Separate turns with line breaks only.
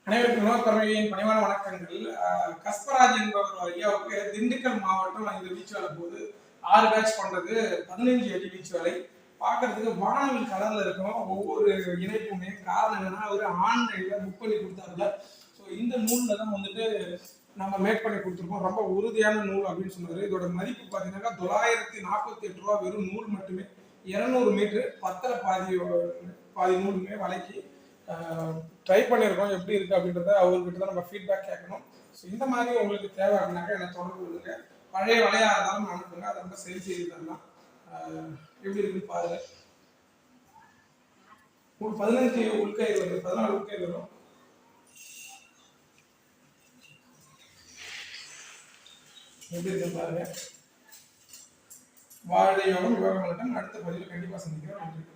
அனைவருக்கும் உணவுக்கருமையின் பணிவான வணக்கங்கள். கஸ்பராஜ் என்பவர் ஐயாவுக்கு திண்டுக்கல் மாவட்டம் இந்த பீச் வேலை போது 6 பேட்ச் கொண்டது 15 அடி பீச் வேலை. பார்க்கறதுக்கு வானவில் கலர்ல இருக்கும் ஒவ்வொரு இணைப்புமே. காரணம் என்னன்னா அவர் ஆன்லைன்ல புக் பண்ணி கொடுத்தாருல. ஸோ இந்த நூலில் தான் வந்துட்டு நம்ம மேக் பண்ணி கொடுத்துருக்கோம். ரொம்ப உறுதியான நூல் அப்படின்னு சொன்னாரு. இதோட மதிப்பு பார்த்தீங்கன்னா 948 ரூபா வெறும் நூல் மட்டுமே. 200 மீட்டர் 10ல் பாதி நூலுமே வலைக்கு ட்ரை பண்ணியிருக்கோம். எப்படி இருக்குது அப்படின்றத அவர்கிட்ட தான் நம்ம ஃபீட்பேக் கேட்கணும். ஸோ இந்த மாதிரி உங்களுக்கு தேவை அப்படின்னாக்கா என்னை தொடர்பு கொள்ளுங்க. பழைய வலையாக இருந்தாலும் அனுப்புங்க, அதை நம்ம சரி செய்து தரலாம். எப்படி இருக்குன்னு பாருங்க. உங்களுக்கு 15 உள்கயிறு வருது, 14 உள்கயிறு வரும். எப்படி இருக்குன்னு பாருங்க. வாழ்க யோகம் யோகம் அடுத்த பதிவில் கண்டிப்பாக சந்திக்கிறோம். நன்றி.